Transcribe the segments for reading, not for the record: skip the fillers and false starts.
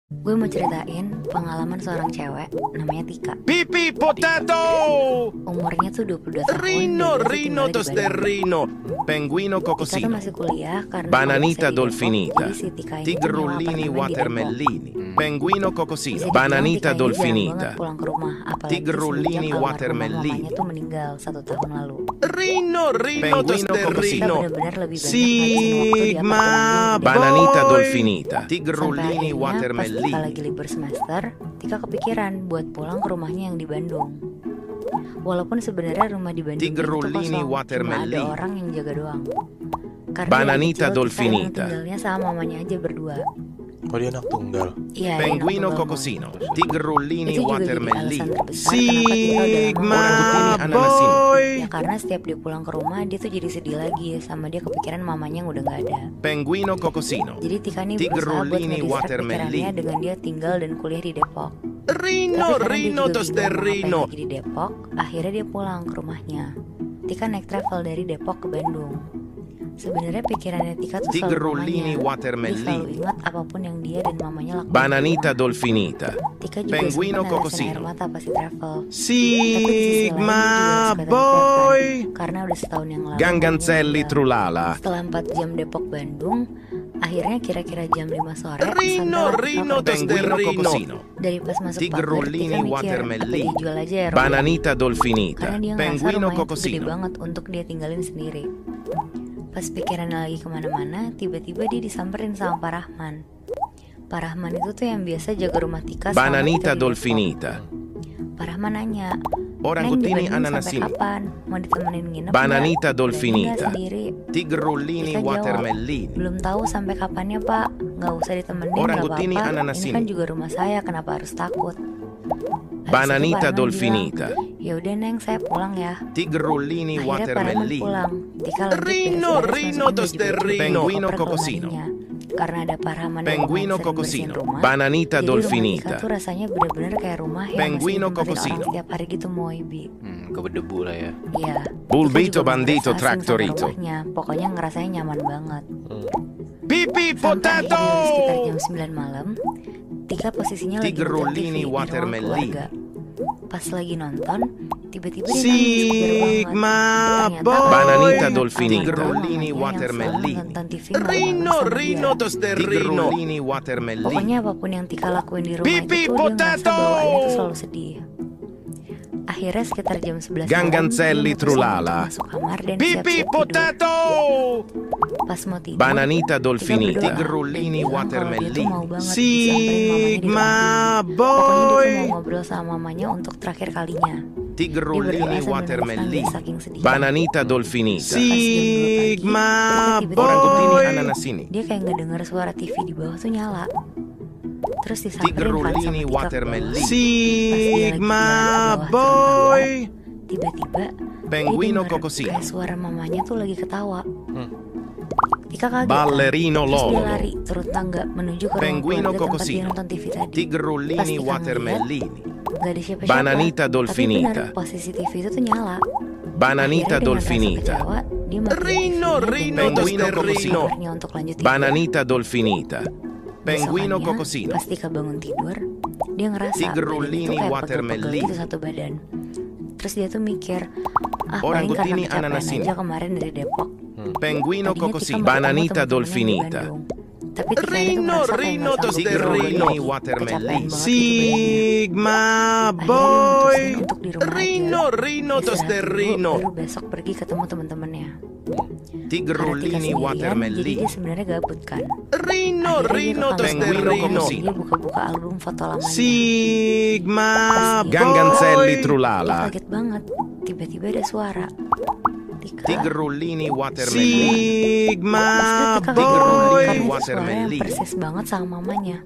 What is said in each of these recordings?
Gue mau ceritain pengalaman seorang cewek namanya Tika. Pipi potato! Umurnya tuh 22 tahun. Rino, dan dia rino tinggalnya di Bandung. tosterrino. Penguino Tika tuh cocosino. masih kuliah karena Bananita kalau bisa di Depok, dolfinita. jadi si Tika ini tuh nyewa Tigrolini apartemen di watermellini. Penguino Depok. cocosino. Bisa dibilang Bananita Tika ini jarang dolfinita. banget pulang ke rumah, apalagi Tigrolini semenjak almarhumah watermellini. mamanya tuh meninggal 1 tahun lalu. Rino, rino Tika tosterino. benar-benar lebih banyak ngabisin waktu di Sigma apartemen dia. bananita dolfinita. Sampai Tigrolini akhirnya pas Tika watermellini. lagi libur semester, Tika kepikiran buat pulang ke rumahnya yang di Bandung. Walaupun sebenarnya rumah di Bandung itu Tigrolini kosong, cuma ada watermellini. orang yang jaga doang. Karena Bananita dari kecil Tika dolfinita. emang tinggalnya sama mamanya aja berdua. Oh, dia anak tunggal. Iya, dia Penguino anak tunggal cocosino. mama. Tigrolini Itu juga jadi watermellini. alasan terbesar kenapa Tika udah lama Sigma pulang. ananasini. Ya karena setiap dia pulang ke rumah dia tuh jadi sedih lagi sama dia kepikiran mamanya yang udah gak ada. Penguino cocosino. Jadi Tika nih berusaha buat Tigrolini ngedistract watermellini. pikirannya dengan dia tinggal dan kuliah di Depok. Rino, Tapi karena dia rino juga bingung mau ngapain tosterino. lagi di Depok, akhirnya dia pulang ke rumahnya. Tika naik travel dari Depok ke Bandung. Sebenarnya pikirannya Tika tuh selalu Tigrolini mamanya. Dia watermellini. selalu ingat apapun yang dia dan mamanya lakukan. di Bananita rumah. dolfinita. Tika juga Penguino sempat netesin cocosino. air mata pas di travel. Sigma Boy boy. Karena udah setahun yang lalu Ganganzelli mamanya meninggal. trulala. Setelah 4 jam Depok Bandung, akhirnya kira-kira jam 5 sore Rino, sampailah Tika rino ke tosterino. Bandung. Cocosino. Dari pas masuk pagar, Tigrolini Tika mikir, apa watermellini. dia jual aja ya rumah? Bananita dolfinita. Karena dia ngerasa Penguino rumahnya tuh gede cocosino. banget untuk dia tinggalin sendiri. Pas pikirannya lagi kemana-mana, tiba-tiba dia disamperin sama Pak Rahman. Pak Rahman itu tuh yang biasa jaga rumah Tika selama Bananita Tika di Depok. dolfinita. Pak Rahman nanya, Orang "Neng di kutini Bandung sampai ananasini. kapan? Mau ditemenin nginep Bananita nggak? Berani dolfinita. nggak sendiri?" Tigrolini Tika jawab, watermellini. "Belum tahu sampai kapannya Pak, nggak usah ditemenin, Orang nggak kutini apa-apa. Ini ananasini. kan juga rumah saya, kenapa harus takut?" Habis itu Bananita Pak Rahman dolfinita. bilang, "Ya udah Neng, saya pulang ya." Tigrolini Akhirnya Pak Rahman watermellini. pulang. Tika lanjut Rino, beres-beres rino masukin tosterino. baju-baju Penguino koper ke cocosino. lemarinya. Karena ada Pak Rahman yang Penguino lumayan sering bersihin cocosino. rumah, Bananita jadi rumah dolfinita. Tika tuh rasanya bener-bener kayak rumah yang Penguino mesti ditempatin cocosino. orang setiap hari gitu Moy, Bi. Keberdebu lah ya. Iya. Bulbito Tika juga bandito ngerasa asing sama traktorito. rumahnya. Pokoknya ngerasanya nyaman banget. Pipi Sampai potato. akhirnya sekitar jam 9 malam, Tika posisinya lagi nonton Tigrolini TV di ruang watermellini. keluarga. Pas lagi nonton, tiba-tiba dia nangis segar banget. Sigma Ternyata boy. Bananita Bananita dolfinita. Tigrolini Tigrolini watermellini. watermellini. Rino, rino tosterino. Tigrolini watermellini. Pokoknya apapun yang Tika lakuin di rumah Pipi itu tuh dia ngerasa potato. bawaannya tuh selalu sedih. Akhirnya sekitar jam 11 malam, Ganganzelli dia mutusin trulala. untuk masuk kamar dan Pipi siap-siap tidur. potato. Pas mau tidur, Bananita Tika dolfinita. berdoa Tigrolini dan bilang kalau dia tuh watermellini. mau banget disamperin mamanya di Sigma depan. Pokoknya dia tuh boy. mau ngobrol sama mamanya untuk terakhir kalinya. Dia Tigrolini berdoa sambil nangis watermellini. saking sedih. Bananita dolfinita. Pas jam 2 pagi, Sigma tiba-tiba Orang kutini boy. ananasini. Dia kayak ngedenger suara TV di bawah tuh nyala. Terus disamperin kan sama Tigrolini Tika ke watermellini. bawah. Sigma Pas dia lagi jalan ke bawah boy. Tiba-tiba Penguino dia denger cocosino. kayak suara mamanya tuh lagi ketawa. Tika kaget Ballerino kan? Terus dia lolo. lari turun tangga menuju ke ruang Penguino keluarga tempat dia cocosino. nonton TV tadi. Pas Tigrolini Tika watermellini. Gak ada siapa-siapa. Bananita dolfinita. Tapi benar posisi TV itu tuh nyala. Bananita Akhirnya dengan rasa dolfinita. kecewa, dia matiin Rino, TV-nya dan rino pergi tosterino. ke kamarnya untuk lanjut tidur. Bananita dolfinita. Penguino Besokannya, cocosino. pas Tika bangun tidur, dia ngerasa Tigrolini badannya tuh kayak watermellini. pegel-pegel gitu satu badan. Terus dia tuh mikir, Orang paling karena kutini kecapean ananasini. aja kemarin dari Depok. Penguino Tadinya Tika cocosino. mau ketemu Bananita temen-temennya di dolfinita. Bandung. Tapi Tika ini tuh Rino, merasa kayak rino nggak sanggup tosterino. lagi. Watermellini. Kecapean banget gitu badannya. Sigma Akhirnya boy. dia mutusin untuk di rumah Rino, aja. rino Istirahat dulu, tosterino. baru besok pergi ketemu temen-temennya. Karena Tika Tigrolini sendirian, jadi watermellini. dia sebenarnya gabut kan. Rino, Akhirnya dia rino ke kamar tosterino. mamanya, dia buka-buka album foto lamanya. Sigma Pas dia Ganganzelli Dia trulala. kaget banget, tiba-tiba ada suara. Tika. Tigrolini watermellini. Sigma Pas itu Tika kaget boy. banget karena itu suara yang Watermellini. persis banget sama mamanya.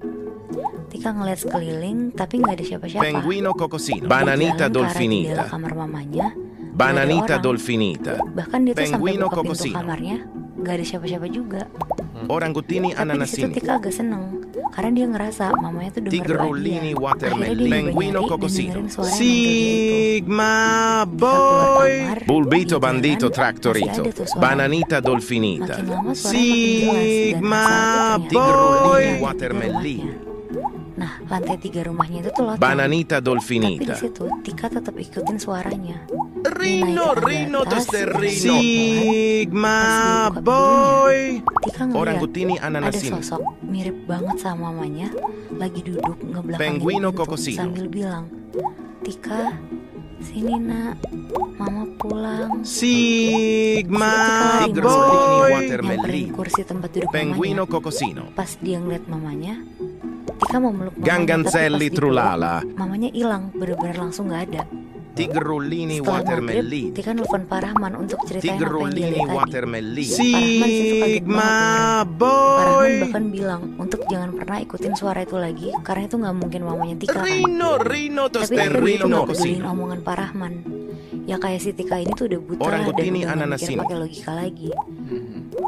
Tika ngeliat sekeliling tapi nggak ada siapa-siapa. Penguino cocosino. Dia Bananita jalan ke arah dolfinita. jendela kamar mamanya. nggak ada Bananita orang. dolfinita. Bahkan dia tuh sampai Penguino buka pintu cocosino. kamarnya, nggak ada siapa-siapa juga. Orang kutini Tapi di situ ananasini. Tika agak seneng karena dia ngerasa mamanya tuh denger doa dia. Tigrolini Akhirnya watermellini. dia Penguino nyari dan cocosino. dengerin suara yang manggil dia itu. Sigma Tika keluar boy. kamar, Bulbito dia bandito jalan, traktorito. masih ada tuh suara. Bananita dolfinita. Makin lama suaranya makin jelas dan Sigma saat itu ternyata boy. Tika lagi di Watermellini. rumahnya. Nah, lantai 3 rumahnya itu tuh loteng. Bananita Tapi di dolfinita. situ Tika tetap ikutin suaranya. Rino, Rino, tosterrino. Sigma Boy. boy. Tika ngeliat Orangutini ada ananasini. sosok mirip banget sama mamanya lagi duduk ngebelakangin Penguino pintu cocosino. sambil bilang, "Tika, sini nak, mama pulang." Sigma Tika lari boy. nyamperin kursi tempat duduk Penguino mamanya. cocosino. Pas dia ngeliat mamanya, Tika mau meluk mamanya, Ganganzelli tapi pas dipeluk, trulala. mamanya hilang, bener-bener langsung nggak ada. Tigerullini Setelah maghrib, watermelini. Tika nelfon Pak Rahman untuk ceritain apa yang dia Tigerullini lihat tadi. watermelini. Sigma Pak boy. Rahman bahkan bilang untuk jangan pernah ikutin suara itu lagi, karena itu nggak mungkin mamanya Tika kan. Rino, Rino, Tapi Tika itu tosterrino nggak peduliin cocosino. omongan Pak Rahman. Ya kayak si Tika ini tuh udah buta Orang dan Gutini udah nggak mikir ananasini. pakai logika lagi.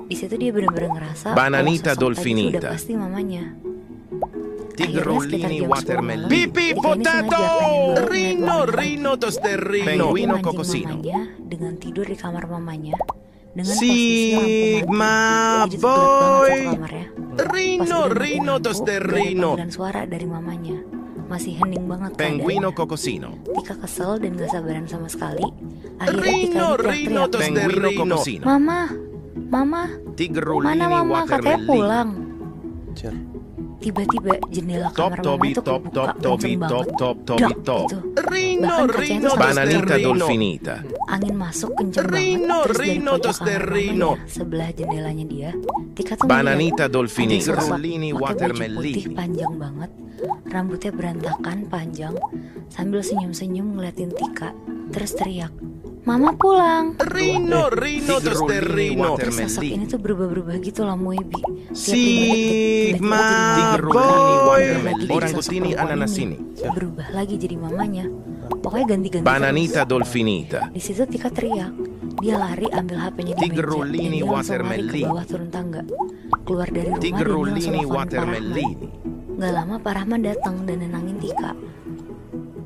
Di situ dia benar-benar ngerasa Bananita kalau sosok tadi tuh dolfinita. udah pasti mamanya. Tigerullini Akhirnya sekitar jam 10 watermelini. malam, Pipi Tika ini potato. sengaja pengen banget Rino, ngeliat mamanya. Rino, tosterrino. Dia Penguino mancing cocosino. mamanya dengan tidur di kamar mamanya dengan posisi lampu mati. Sigma Jadi tuh gelap banget boy. satu kamarnya. Pas Rino, udah matiin Rino, lampu, gak ada tosterrino. panggilan suara dari mamanya. Masih hening banget Penguino keadaannya. cocosino. Tika kesel dan gak sabaran sama sekali. Akhirnya Tika Rino, ini Rino, teriak-teriak, tosterrino. Cocosino. "Mama, Mama, Tigerullini mana Mama? Katanya watermelini. pulang." Cer. Tiba-tiba jendela Top kamar Mama tobi itu top kebuka top tobi kenceng top banget. top tobi Dak, top. gitu. Rino, Bahkan kacanya Rino, tuh sampai Bananita pecah. dolfinita. Angin masuk kenceng Rino, banget. Terus dari Rino, pojok kamar tosterrino. mamanya, sebelah jendelanya dia, Tika tuh Bananita ngeliat dolfinita. ada sosok Tigerullini pakai baju watermelini. putih panjang banget, rambutnya berantakan panjang, sambil senyum-senyum ngeliatin Tika. Terus teriak, "Mama pulang." Rino, Rino, tosterrino. Terus sosok ini tuh berubah-berubah gitu lah Muebi. Sigma Tigerullini boy. watermelini. Orangutini ananasini. Berubah lagi jadi mamanya. Pokoknya ganti-ganti Bananita terus. dolfinita. Di situ Tika teriak. Dia lari ambil HP-nya di meja dan Tigerullini dia langsung lari ke watermelini. bawah turun tangga. Keluar dari rumah dan dia langsung Tigerullini nelfon Pak watermelini. Rahman. Gak lama Pak Rahman datang dan nenangin Tika.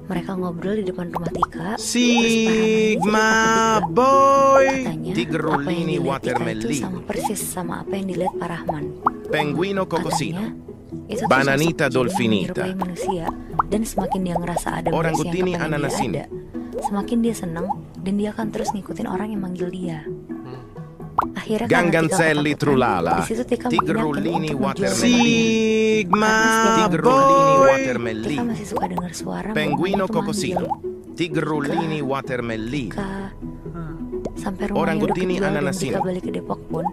Mereka ngobrol di depan rumah Tika. Terus Pak Rahman ini Sigma cerita ke Tika. boy. Katanya apa yang Tigerullini dilihat Tika itu watermelini. sama persis sama apa yang dilihat Pak Rahman. Penguino Katanya cocosino. itu tuh Bananita sosok jin yang dolfinita. menyerupai manusia. Dan semakin dia ngerasa ada Orangutini manusia yang kepengen dia ananasini. ada, semakin dia seneng dan dia akan terus ngikutin orang yang manggil dia. Akhirnya karena Tika Ganganzelli ketakutan, trulala. di situ Tika Tigerullini mengingatkan untuk menjual watermelini. Sigma Tigerullini boy. Tika watermelini. masih suka dengar suara Penguino mamanya tuh cocosino. manggil Tigerullini watermelini. Tika. Sampai rumahnya udah Orangutini kejual dan ananasini. Tika balik ke Depok pun,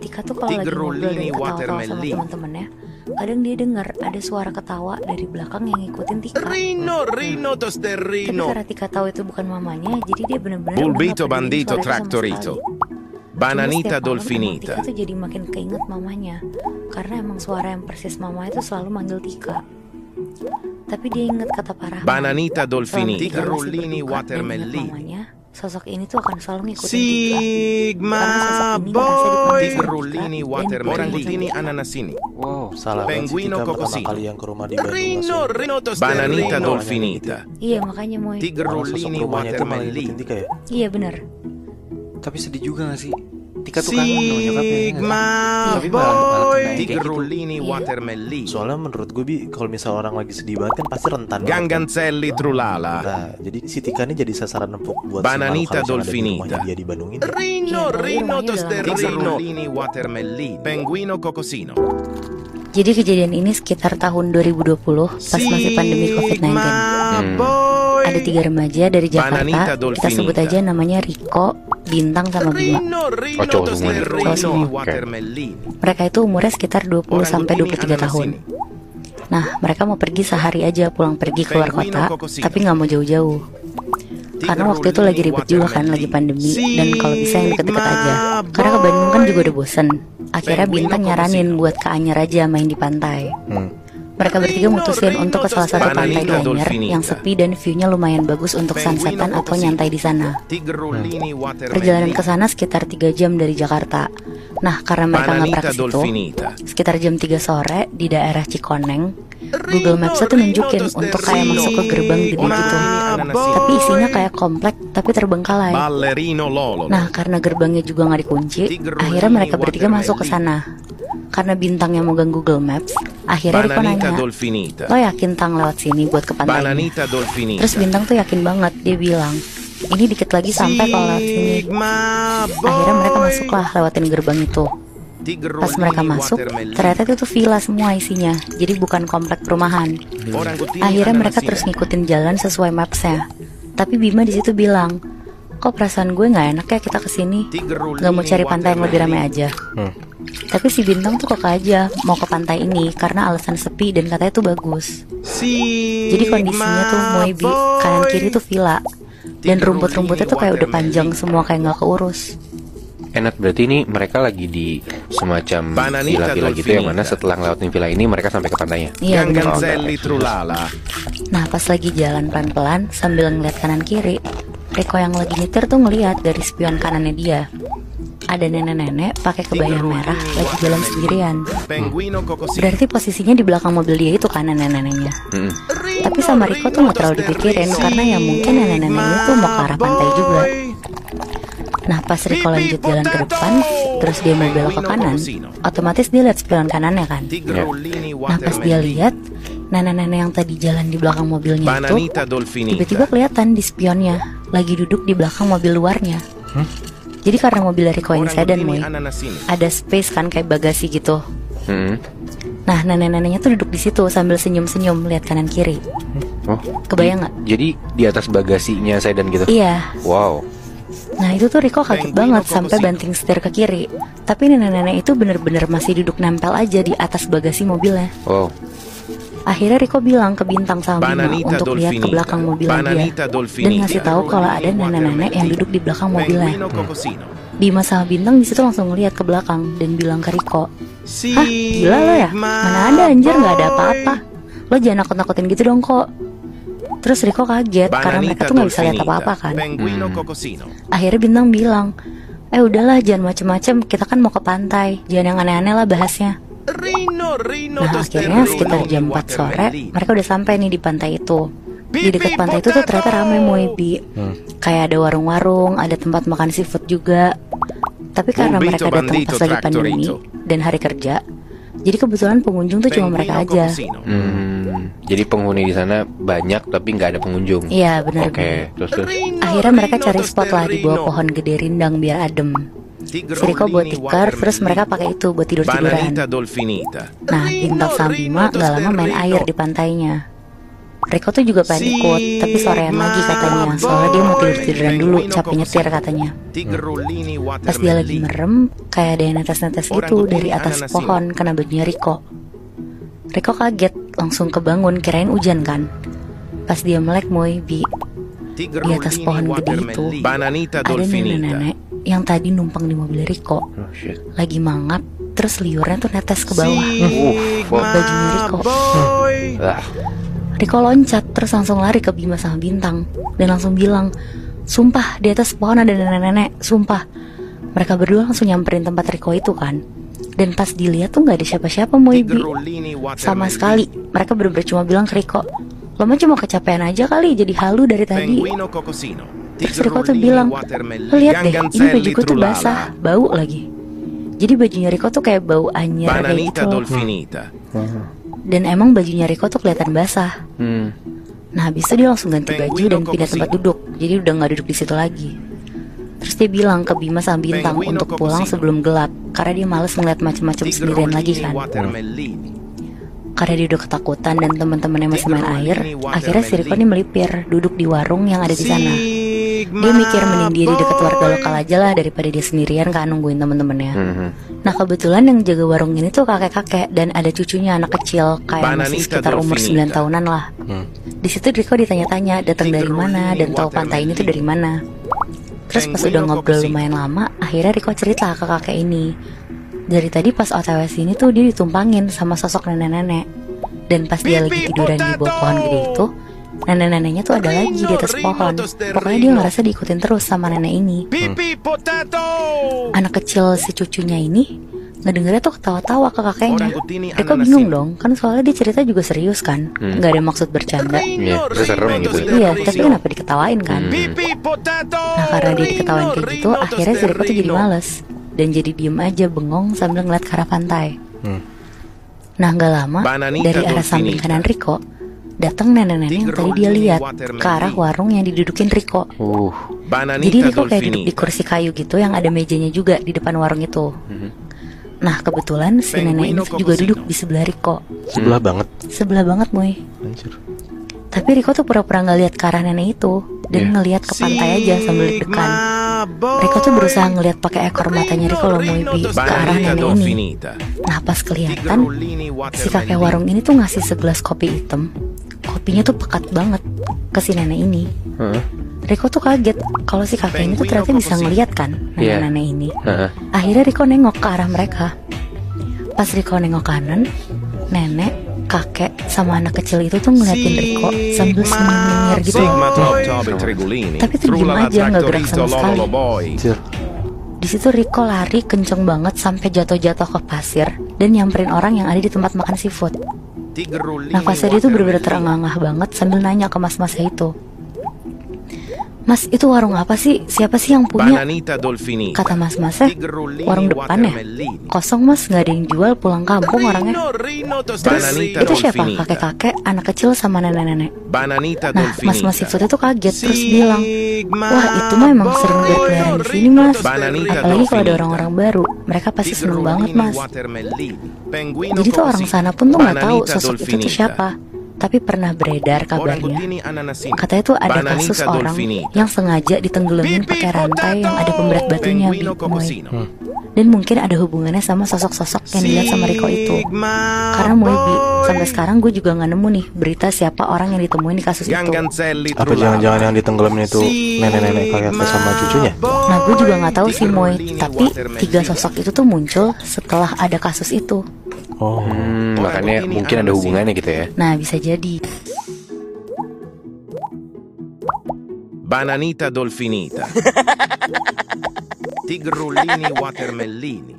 Tika tuh kalau lagi ngobrol Tigerullini dan ketawa-tawa sama watermelini. teman-temannya, kadang dia dengar ada suara ketawa dari belakang yang ngikutin Tika. Rino, Rino, Tapi tosterrino. karena Tika tahu itu bukan mamanya, jadi dia benar-benar udah Bulbito nggak peduliin bandito suara itu sama traktorito. sekali. Cuma Bananita setiap malam emang dolfinita. Tika tuh jadi makin keinget mamanya, karena emang suara yang persis mama itu selalu manggil Tika. Tapi dia inget kata Pak Rahman, Bananita selama dolfinita. Tika masih Tigerullini berduka dan inget watermelini. mamanya, sosok ini tuh akan selalu ngikutin Tika. Sigma Karena sosok ini ngerasa boy. dipengaruhi sama Tigerullini Tika watermelini. dan Orangutini ananasini. Wow, salah banget sih Penguino Tika pertama cocosino. kali yang ke rumah di Bandung Rino, langsung. Rino, tosterino. Bananita dolfinita. Iya makanya Moy. Orang sosok Tigerullini rumahnya itu malah watermelini. ngikutin Tika ya. Iya benar. Tapi sedih juga gak sih? Tika tuh kangen sama nyokapnya. Sigma Tapi malah boy. kena kayak gitu. Tigerullini Iya. watermelini. Soalnya menurut gue Bi, kalau misal orang lagi sedih banget kan pasti rentan banget kan. Ganganzelli trulala. Nah, jadi si Tika ini jadi sasaran empuk buat Bananita si makhluk halus yang ada di dolfinita. rumahnya dia di Bandung ini. Rino, Iya, Rino, rumahnya udah tosterino. lama. Tigerullini watermelini. Penguino cocosino. Jadi kejadian ini sekitar tahun 2020 pas masih pandemi COVID-19. boy. Ada 3 remaja dari Bananita Jakarta, kita dolfinita. sebut aja namanya Riko, Bintang, sama Bima. Rino, Rino, Oh, cowok semua. Cowok tosterino. semua. Watermelini. Mereka itu umurnya sekitar 20 sampai 23 tahun. Nah, mereka mau pergi sehari aja pulang pergi keluar kota, tapi nggak mau jauh-jauh. Karena waktu itu lagi ribet juga kan, lagi pandemi, dan kalau bisa yang deket-deket aja. Karena ke Bandung kan juga udah bosen. Akhirnya Bintang nyaranin buat ke Anyer aja main di pantai. Mereka bertiga mutusin untuk ke salah satu pantai di Anyer yang sepi dan view-nya lumayan bagus untuk sunsetan atau nyantai di sana. Tigerullini watermelini. Perjalanan ke sana sekitar 3 jam dari Jakarta. Nah, karena mereka nggak Bananita pernah ke situ, dolfinita. sekitar jam 3 sore di daerah Cikoneng, Google Maps tuh nunjukin untuk kayak masuk ke gerbang gede gitu. Tapi isinya kayak komplek tapi terbengkalai. Ballerino lolo. Nah, karena gerbangnya juga nggak dikunci, akhirnya mereka bertiga masuk ke sana. Karena Bintang yang megang Google Maps, Akhirnya Riko Bananita nanya, dolfinita. lo yakin Tang lewat sini buat ke pantai? Bananita dolfinita. Terus Bintang tuh yakin banget. Dia bilang, ini dikit lagi sampai kalau lewat sini. Sigma Akhirnya mereka boy. masuklah lewatin gerbang itu. Pas mereka masuk, ternyata itu tuh villa semua isinya. Jadi bukan komplek perumahan. Akhirnya mereka terus ngikutin jalan sesuai mapsnya. Tapi Bima di situ bilang, kok perasaan gue nggak enak ya kita kesini. Gak mau cari pantai yang lebih ramai aja. Tapi si Bintang tuh kok aja mau ke pantai ini karena alasan sepi dan katanya tuh bagus. Jadi kondisinya tuh Moebi, kanan kiri tuh villa. Dan rumput-rumputnya tuh kayak udah panjang semua, kayak nggak keurus. Enak, berarti ini mereka lagi di semacam villa-villa gitu, yang mana setelah ngelewatin villa ini mereka sampai ke pantainya. Iya bener. Ganganzelli trulala. Nah pas lagi jalan pelan-pelan sambil ngeliat kanan kiri, Riko yang lagi nyetir tuh ngeliat dari spion kanannya dia. Ada nenek-nenek pakai kebaya merah lagi jalan sendirian. Penguino cocosino. Berarti posisinya di belakang mobil dia itu kan nenek-neneknya. Tapi sama Riko tuh nggak terlalu dipikirin karena ya mungkin nenek-neneknya tuh mau ke arah pantai juga. Nah pas Riko lanjut jalan ke depan, terus dia mau belok ke kanan, otomatis dia lihat spion kanannya kan. Nah pas dia lihat, nenek-nenek yang tadi jalan di belakang mobilnya itu Bananita dolfinita. tiba-tiba kelihatan di spionnya lagi duduk di belakang mobil luarnya. Jadi karena mobil Riko yang sedan, Moy, ada space kan kayak bagasi gitu. Nah nenek-neneknya tuh duduk di situ sambil senyum-senyum lihat kanan kiri. Oh, Kebayang nggak? jadi di atas bagasinya sedan gitu. Iya. Wow. Nah itu tuh Riko kaget banget sampai banting setir ke kiri. Tapi nenek-nenek itu bener-bener masih duduk nempel aja di atas bagasi mobilnya. Wow. Akhirnya Riko bilang ke Bintang sama Bima Bananita untuk lihat ke dolfinita. belakang mobilnya dia Bananita dan dolfinita. ngasih tahu kalau ada nenek-nenek yang duduk di belakang mobilnya. Penguino cocosino. Bima sama Bintang di situ langsung ngeliat ke belakang dan bilang ke Riko, hah gila lo ya? Mana ada anjir, nggak ada apa-apa. Lo jangan nakut-nakutin gitu dong kok. Terus Riko kaget karena mereka tuh nggak bisa lihat apa-apa kan. Penguino cocosino. Akhirnya Bintang bilang, udahlah jangan macem-macem, kita kan mau ke pantai, jangan yang aneh-aneh lah bahasnya. Nah akhirnya sekitar jam 4 sore mereka udah sampai nih di pantai itu. Di dekat pantai itu tuh ternyata ramai, Moebi. Kayak ada warung-warung, ada tempat makan seafood juga. Tapi karena mereka datang pas lagi pandemi dan hari kerja, jadi kebetulan pengunjung tuh cuma mereka aja. Jadi penghuni di sana banyak tapi nggak ada pengunjung. Iya benar. Oke, terus. Akhirnya mereka cari spot lah di bawah pohon gede rindang biar adem. Si Riko bawa tikar, terus mereka pakai itu buat tidur-tiduran. Bananita dolfinita. Nah Bintang sama Bima gak lama main air di pantainya. Riko tuh juga pengen ikut, tapi sorean lagi katanya, soalnya dia mau tidur-tiduran dulu, capek nyetir katanya. Pas dia lagi merem, kayak ada yang netes-netes gitu dari atas pohon kena bajunya Riko. Riko kaget, langsung kebangun, kirain hujan kan. Pas dia melek, Moebi, di atas pohon gede itu Bananita ada dolfinita. nenek-nenek yang tadi numpang di mobil Riko, Oh shit. lagi mangap, terus liurnya tuh netes ke bawah. Bajunya Riko. Ah, Riko loncat terus langsung lari ke Bima sama Bintang dan langsung bilang, sumpah di atas pohon ada nenek-nenek, sumpah. Mereka berdua langsung nyamperin tempat Riko itu kan. Dan pas dilihat tuh gak ada siapa-siapa, Moebi. Sama sekali. Mereka bener-bener cuma bilang ke Riko, lo mah cuma kecapean aja kali jadi halu dari tadi. Terus Riko tuh bilang, lo lihat deh, ini bajuku tuh basah, bau lagi. Jadi bajunya Riko tuh kayak bau anyir kayak Bananita gitu loh. dolfinita. Dan emang bajunya Riko tuh kelihatan basah. Nah habis itu dia langsung ganti baju dan pindah tempat duduk. Jadi udah gak duduk di situ lagi. Terus dia bilang ke Bima sama Bintang untuk pulang sebelum gelap, karena dia males ngeliat macam-macam sendirian lagi kan. Karena dia udah ketakutan dan teman-temannya masih main air, akhirnya si Riko nih melipir duduk di warung yang ada di sana. Dia mikir mending dia di dekat warga lokal aja lah daripada dia sendirian kan nungguin temen-temennya. Nah kebetulan yang jaga warung ini tuh kakek-kakek dan ada cucunya anak kecil kayak masih sekitar umur 9 tahunan lah. Di situ Riko ditanya-tanya datang dari mana dan tahu pantai ini tuh dari mana. Terus pas udah ngobrol lumayan lama, akhirnya Riko cerita ke kakek ini. Dari tadi pas OTW sini tuh dia ditumpangin sama sosok nenek-nenek. Dan pas dia lagi tiduran di bawah pohon gede itu, nenek-neneknya tuh ada lagi di atas pohon. Pokoknya dia ngerasa diikutin terus sama nenek ini. Anak kecil si cucunya ini ngedengernya tuh ketawa-tawa ke kakeknya. Riko bingung dong, kan soalnya dia cerita juga serius kan, nggak ada maksud bercanda. Iya, terus serem gitu. Iya, tapi kenapa diketawain kan? Nah karena dia diketawain kayak gitu, akhirnya si Riko tuh jadi males dan jadi diem aja bengong sambil ngeliat ke arah pantai. Nah gak lama, Bananita dari arah samping dolfinita. kanan Riko, datang nenek-nenek yang tadi dia lihat ke arah warung yang didudukin Riko. Jadi Bananita Riko kayak duduk di dolfinita. kursi kayu gitu yang ada mejanya juga di depan warung itu. Nah kebetulan si nenek ini juga duduk di sebelah Riko. Sebelah banget. Sebelah banget Moy. Anjir. Tapi Riko tuh pura-pura gak lihat ke arah nenek itu dan ngelihat ke pantai aja sambil deg-degan. Riko tuh berusaha ngelihat pakai ekor matanya Riko loh Moy Bi, ke arah Bananita nenek ini. dolfinita. Nah pas kelihatan si kakek warung ini tuh ngasih segelas kopi hitam. Kopinya tuh pekat banget ke si nenek ini. Heeh. Riko tuh kaget kalau si kakek ini tuh ternyata bisa ngeliat kan Iya. nenek-nenek ini. Heeh. Akhirnya Riko nengok ke arah mereka. Pas Riko nengok kanan, nenek, kakek, sama anak kecil itu tuh ngeliatin Riko sambil senyum-nyinyir gitu. Sigma Top Top e Trigolini. Tapi tuh diem aja, nggak gerak sama sekali. Anjir. Di situ Riko lari kenceng banget sampai jatuh-jatuh ke pasir dan nyamperin orang yang ada di tempat makan seafood. Nah pas dia tuh bener-bener terengah-engah banget sambil nanya ke mas-masnya itu, "Mas, itu warung apa sih? Siapa sih yang punya?" Bananita dolfinita. Kata mas-masnya, "Warung depan ya? Kosong mas, nggak ada yang jual, pulang kampung orangnya." Terus itu siapa? Kakek-kakek, anak kecil sama nenek-nenek. Bananita Nah dolfinita. mas-mas seafood itu kaget terus bilang, "Wah itu mah emang sering berkeliaran di sini mas. Apalagi kalau ada orang-orang baru, mereka pasti seneng banget mas." Jadi tuh orang sana pun tuh nggak tahu sosok itu tuh siapa. Tapi pernah beredar kabarnya, katanya tuh ada kasus orang yang sengaja ditenggelamin pakai rantai yang ada pemberat batunya Bi, Moy. Dan mungkin ada hubungannya sama sosok-sosok yang dilihat sama Riko itu. Karena Moy Bi, sampai sekarang gue juga nggak nemu nih berita siapa orang yang ditemuin di kasus itu. Apa jangan-jangan yang ditenggelamin itu nenek-nenek kakek sama cucunya? Nah gue juga nggak tahu sih Moy, tapi 3 sosok itu tuh muncul setelah ada kasus itu. Oh, makanya mungkin ada hubungannya gitu ya. Nah bisa jadi. Bananita dolfinita. Tigrulini watermellini.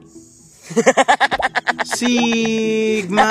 Sigma